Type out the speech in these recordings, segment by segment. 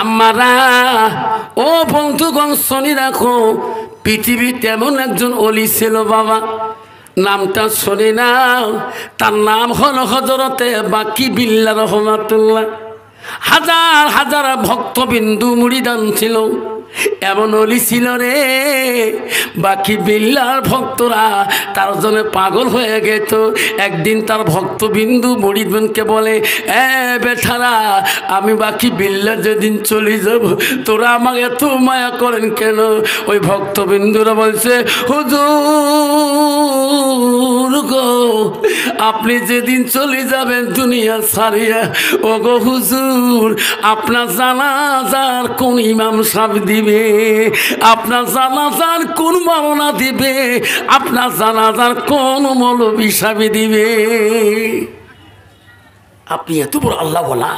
আম্মারা ও বন্ধুগণ শুনি রাখো, পৃথিবীতে এমন একজন ওলি ছিল বাবা, নামটা শুনি না, তার নাম হলো হযরতে বাকি বিল্লাহ রহমাতুল্লাহ। হাজার হাজার ভক্তবিন্দু মুরিদান ছিল, এমন ওলি ছিল রে, বাকি বিল্লাহর ভক্তরা তার জন্য পাগল হয়ে গেত। একদিন তার ভক্তবিন্দু মুরিদকে বলে, এ বেঠারা, আমি বাকি বিল্লাহ যেদিন চলে যাব, তোরা আমাকে এত মায়া করেন কেন? ওই ভক্তবিন্দুরা বলছে, হুজুর গো, আপনি যেদিন চলে যাবেন দুনিয়া ছাড়িয়া, ও গো হুজুর, আপনার জানাজার কোন ইমাম সাহেব দিবে? আপনার জানাজার কোন মাওলানা দিবে? আপনার জানাজার কোন মৌলবী সাহেব দিবে? আপনি এত বড় আল্লাহ বলা।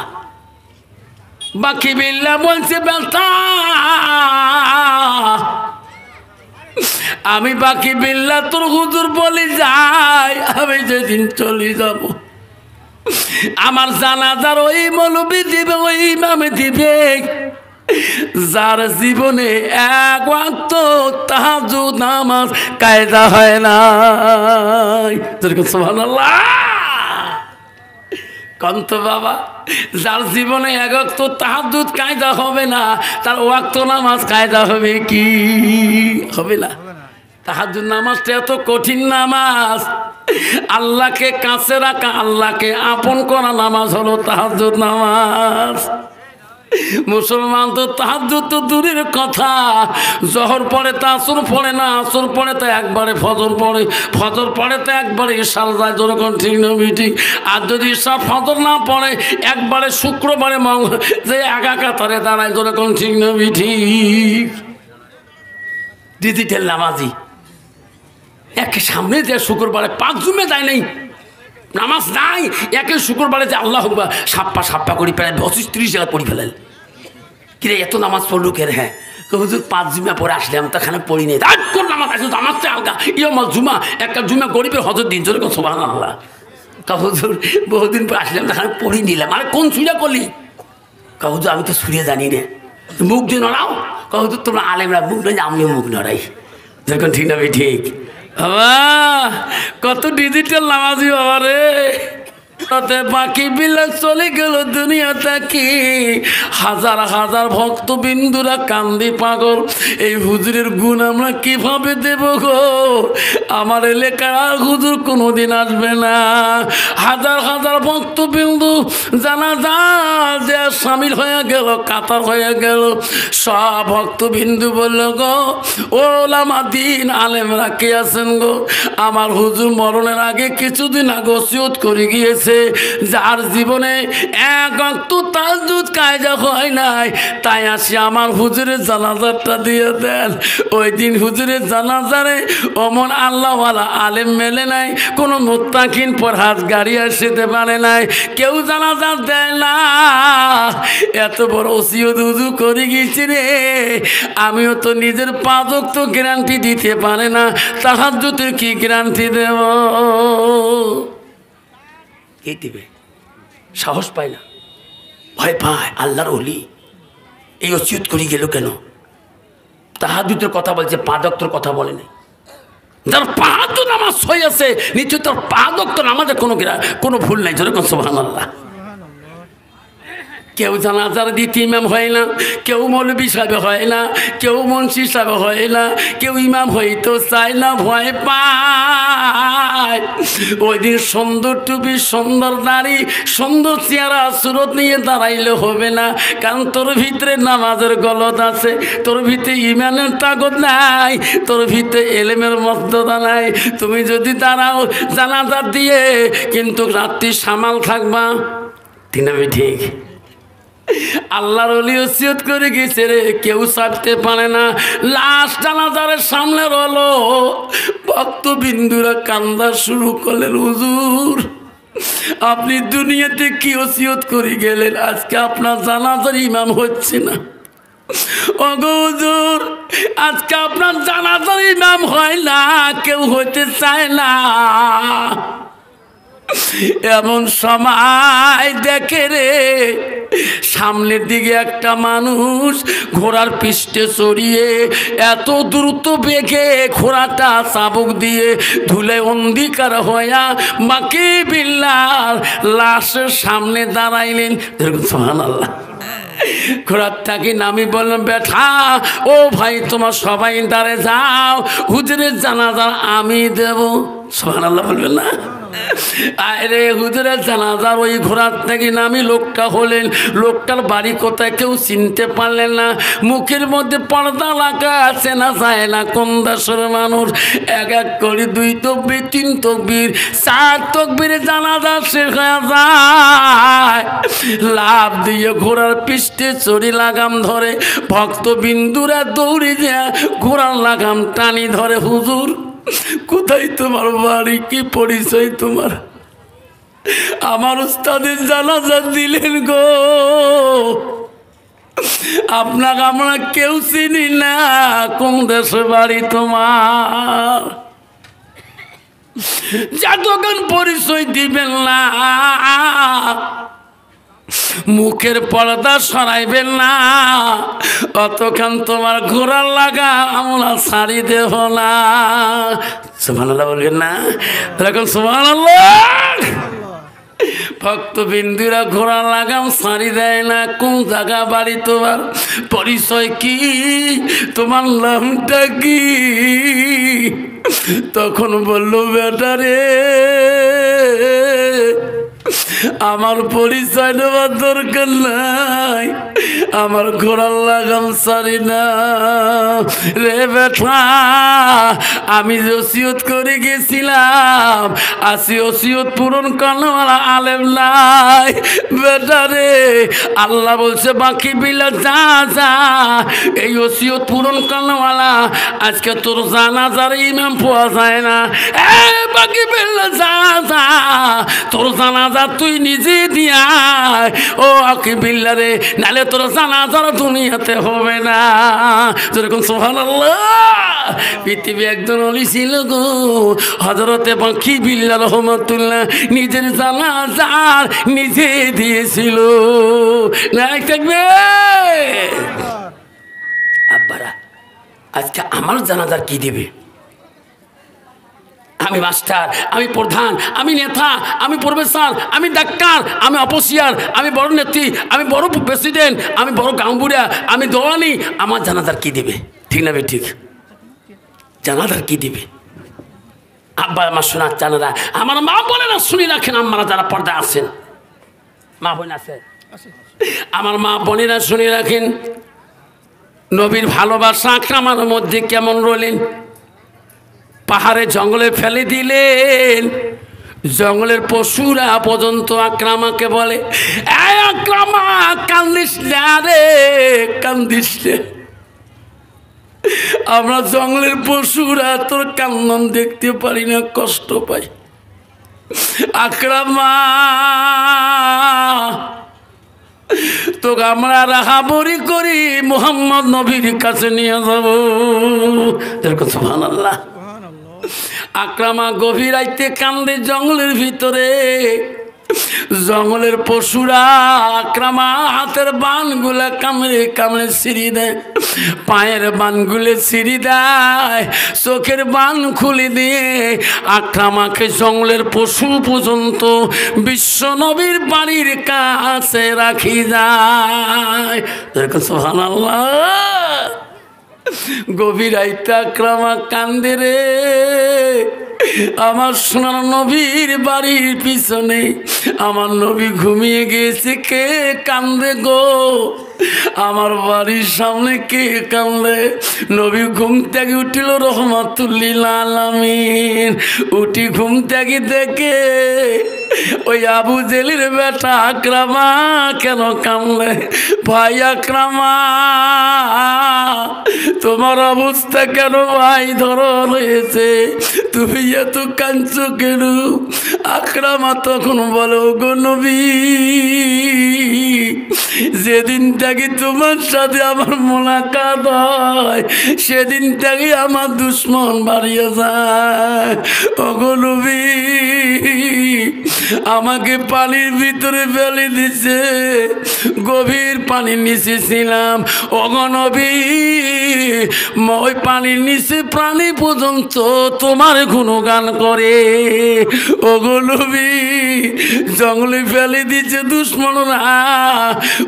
বাকি বিল্লাহ বলছে, বেটা, আমি বাকি বিল্লাহ তোর হুজুর বলি যাই, আমি যেদিন চলে যাব, আমার জানাজার ওই মৌলবী দিবে, ওই ইমামে দিবে যার জীবনে এক ওয়াক্ত তাহাজ্জুদ নামাজ কায়দা হয় না। সুবহানাল্লাহ। কন্ত বাবা, যার জীবনে এক ওয়াক্ত তাহাজ্জুদ কায়দা হবে না, তার ওয়াক্ত নামাজ কায়দা হবে কি? হবে না। তাহাজ্জুদ নামাজটা এত কঠিন নামাজ, আল্লাহকে কাছে রাখা, আল্লাহকে আপন করা নামাজ হলো তাহাজ্জুদ নামাজ। মুসলমান তো তাহাজ্জুদ তো দূরের কথা, জোহর পড়ে তা আসর পড়ে না, আসর পড়ে তা একবারে ফজর পড়ে, ফজর পড়ে তা একবারে ইশার যায়, যেরকম ঠিক নবী ঠিক। আর যদি ইশা ফজর না পড়ে, একবারে শুক্রবারে যে একা কাতারে দাঁড়ায়, যেরকম ঠিক নবী ঠিক। ডিজিটাল নামাজি একে সামনে যে শুক্রবারে 5 জুমে যায় নাই, নামাজ নাই, একে শুক্রবারে যে আল্লাহ সাপ্পা সাপ্পা করি প্রায় 25-30 জায়গা পড়ি ফেলেন। কিরে এত নামাজ পড়লু কে? হ্যাঁ হুজুর 5 জুমা পরে আসলাম, তো এখানে পড়ি নেই। কোন নামাজ আছে? নামাজটা আলগা, ইয়মাল জুমা, একটা জুমা গরিবের হজর দিন, চলে সুবহানাল্লাহ। হুজুর বহুদিন পর আসলাম, তো এখানে পড়ি নিলাম। আরে কোন সুরা করলি? হুজুর আমি তো সুরে জানি না। মুখ দিয়ে নড়াও। হুজুর তোমরা আলেমরা মুখ নয়, আমিও মুখ নড়াই, যেরকম ঠিক না ঠিক। বাবা কত ডিজিটাল নামাজি বাবা রে। বাকি বিল্লাহ চলে গেল দুনিয়া থেকে, হাজার হাজার ভক্তবিন্দুরা কান্দি পাগল, এই হুজুরের গুণ আমরা কিভাবে দেব গো? আমার এলাকার আর হুজুর কোনোদিন আসবে না। হাজার হাজার ভক্তবিন্দু জানাজা যে সামিল হয়ে গেল, কাতার হয়ে গেল। সব ভক্তবিন্দু বলল, গো ওলামা দিন আলেমরা কে আছেন গো? আমার হুজুর মরণের আগে কিছুদিন আগে ওসিয়ত করে গিয়েছে, যার জীবনে এক ওয়াক্ত তাহাজ্জুদ কায়দা হয় নাই, তাই আসি আমার হুজুরের জানাজারটা দিয়ে দেন। ওই দিন হুজুরের জানাজারে অমন আল্লাহওয়ালা আলেম মেলে নাই, কোনো মুত্তাকিন পরহেজগারি আসতে পারে নাই, কেউ জানাজা দেয় না। এত বড় ওসিয়ত হুজুর করে গিয়েছি রে, আমিও তো নিজের 5 ওয়াক্ত গ্যারান্টি দিতে পারে না, তাহাজ্জুদের কি গ্যারান্টি দেব? কে দিবে? সাহস পায় না, ভয় পায়। আল্লাহর ওলি এই ওসিয়ত করে গেল কেন? তাহাজ্জুদের কথা বলছে, 5 ওয়াক্তর কথা বলে নাই। যার 5 ওয়াক্ত নামাজ হয়েছে, নিশ্চয় তার 5 ওয়াক্ত নামাজে কোনো ভুল নাই, যেরকম সুবহানাল্লাহ। কেউ জানাজার দ্বিতীয় ইমাম হয় না, কেউ মৌলবী সাহেব হয় না, কেউ মুন্সি সাহেব হয় না, কেউ ইমাম হইতো চায় না, ভয় পায়। ওই দিন সুন্দর টুপি, সুন্দর দাড়ি, সুন্দর চেহারা সুরত নিয়ে দাঁড়াইলে হবে না, কারণ তোর ভিতরে নামাজের গলদ আছে, তোর ভিতরে ইমানের তাগত নাই, তোর ভিতরে এলেমের মর্যাদা নাই। তুমি যদি দাঁড়াও জানাজা দিয়ে, কিন্তু রাত্রি সামাল থাকবা, ঠিক না ঠিক? আল্লাহর ওলি ওসিয়ত করে গেছে রে, কেউ ছাড়তে পারে না। লাশ জানাজারের সামনে রলো, ভক্তবিন্দুরা কান্দা শুরু করলেন, হুজুর আপনি দুনিয়াতে কি ওসিয়ত করে গেলেন, আজকে আপনার জানাজার ইমাম হচ্ছে না। ওগো হুজুর আজকে আপনার জানাজার ইমাম হয় না, কেউ হইতে চায় না। এমন সময় দেখে রে সামনের দিকে একটা মানুষ ঘোড়ার পৃষ্ঠে চড়িয়ে এত দ্রুত বেগে ঘোড়াটা চাবুক দিয়ে ধুলে অন্ধকার হইয়া বাকি বিল্লার লাশের সামনে দাঁড়াইলেন। সুবহানাল্লাহ। ঘোড়ার থাকি নামি বললাম, বেঠা ও ভাই তোমার সবাই দাঁড়ে যাও, হুজুরের জানাজা আমি দেব। সুবহানাল্লাহ বলবেন না? আরে হুজুরের জানাজার ওই ঘোড়ার থেকে নামি লোকটা হলেন, লোকটার বাড়ি কোথায় কেউ চিনতে পারলেন না, মুখের মধ্যে পর্দা লাগা আছে না যায় না, কোন দেশের মানুষ। এক এক করে 2 তকবীর 3 তকবীর 4 তকবীরে জানাজা শেষ হয়ে যায়। লাভ দিয়ে ঘোড়ার পৃষ্ঠে চড়ি লাগাম ধরে, ভক্ত বিন্দুরা দৌড়ে যায় ঘোড়ার লাগাম টানি ধরে। হুজুর কোথায় তোমার বাড়ি, কি পরিচয় তোমার? আমার উস্তাদের জানাজা দিলেন গো, আপনাকে আমরা কেউ চিনি না, কোন দেশে বাড়ি তোমার? যতক্ষণ পরিচয় দিবেন না, মুখের পর্দা সরাইবেন না, অতক্ষণ তোমার ঘোড়ার লাগা আমরা ছাড়ি দেব না। সুবহানাল্লাহ বলবেন না? এখন সুবহানাল্লাহ। ভক্ত বিন্দুরা ঘোড়ার লাগাম ছাড়ি দেয় না। কোন জায়গা বাড়ি তোমার? পরিচয় কি? তোমার নামটা কি? তখন বলল, বেটা রে আমার পরিচয় দেওয়ার দরকার নাই, আমার ঘোড়ার লাগাম ছাড়ি না রে বেটা। আমি যে ওসিয়ত করে গেছিলাম, আসি ওসিয়ত পূরণ করার আলেম নাই বেটা রে। আল্লাহ বলছে বাকি বিলা যা যা, এই ওসিয়ত পূরণ করাওয়ালা আজকে তোর জানাজার ইমাম পাওয়া যায় না। বাকি বিলা যা যা, তোর জানাজা তুই নিজে দিয়া ও আকিবিল্লা রে, নালে তোর জানাজার দুনিয়াতে হবে না। যেরকম সুবহানাল্লাহ। পৃথিবী একজন ওলি ছিল গো, হযরতে বাকি বিল্লাহ রহমাতুল্লাহ, নিজের জানাজার নিজে দিয়েছিল। নাই থাকবে আব্বারা, আজকে আমার জানাজার কি দিবে? আমি মাস্টার, আমি প্রধান, আমি নেতা, আমি প্রফেসর, আমি ডাক্তার, আমি অফিসার, আমি বড় নেত্রী, আমি বড় প্রেসিডেন্ট, আমি বড় গাঁওবুড়া, আমি দোয়ানি, আমার জানাজার কি দিবে? ঠিক না বে ঠিক? জানাজার কি দিবে? আব্বা আমার শোনার জানারা, আমার মা বলে না শুনি রাখেন, আমরা যারা পর্দা আছেন, মা বোন আছে, আমার মা বোনেরা শুনে রাখেন, নবীর ভালোবাসা আকরামার মধ্যে কেমন রইলেন। পাহাড়ে জঙ্গলে ফেলে দিলেন, জঙ্গলের পশুরা পর্যন্ত আকরামাকে বলে, আকরামা কান্দিস না রে, কান্দিস রে, আমরা জঙ্গলের পশুরা তোর কান্নান দেখতে পারি না, কষ্ট পাই। আকরামা তোকে আমরা রাহাবরি করি মুহাম্মদ নবীর কাছে নিয়ে যাব। সুবহানাল্লাহ। আকরামা গভীর রাইতে কান্দে জঙ্গলের ভিতরে, জঙ্গলের পশুরা আকরামা হাতের বানগুলা কামড়ে কামড়ে ছিঁড়ি দেয়, পায়ের বানগুলো ছিঁড়ি দেয়, চোখের বান খুলে দিয়ে আকরামাকে জঙ্গলের পশু পর্যন্ত বিশ্ব নবীর বাড়ির কাছে রাখি যায়। সুবহানাল্লাহ। গভীর রাইতে আকরামা কান্দে রে, আমার সোনার নবীর বাড়ির পিছনে আমার নবী ঘুমিয়ে গেছে, কে কান্দে গো? আমার বাড়ির সামনে কে কান্দে? নবী ঘুম থেকে উঠিল রহমাতুল্লিল আলামিন, উঠি ঘুম থেকে দেখে ওই আবু জেলির বেটা আকরামা কেন কান্দে? ভাই আকরামা তোমার অবস্থা কেন ভাই ধরন হয়েছে, তুমি এত কাঁদছো কেন? আকরামা তখন বলো, গো নবী যেদিন থেকে তোমার সাথে আমার মোলাকাত হয় সেদিন থেকে আমার দুশ্মন বাড়িয়ে যায়। ও গো নবী আমাকে পানির ভিতরে ফেলে দিছে, গভীর পানির নিচে ছিলাম। ওগো নবী, ওই পানির নিচে প্রাণী পর্যন্ত তোমার গুণগান করে। ওগো নবী, জঙ্গলে ফেলে দিচ্ছে দুশ্মনরা,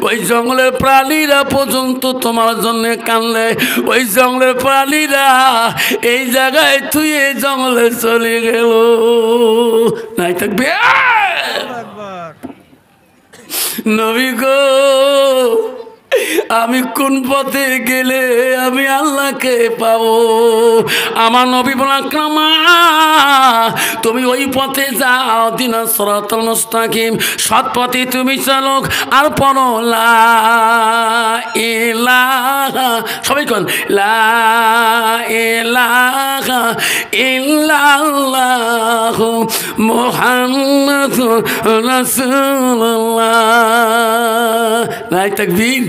ওই জঙ্গলের প্রাণীরা পর্যন্ত তোমার জন্য কান্দে। ওই জঙ্গলের প্রাণীরা এই জায়গায় তুই এই জঙ্গলে চলে গেল। নাই থাকবে নবী গো, আমি কোন পথে গেলে আমি আল্লাহকে পাবো? আমার নবী বললাম, তুমি ওই পথে যাও, দিনা সিরাতাল মুস্তাকিম, সৎ পথে তুমি চলো। আর পড়ো লা ইলাহা, সবাই কোন লা ইলাহা ইল্লাল্লাহু মুহাম্মাদুর রাসূলুল্লাহ। নাই তাকবীর।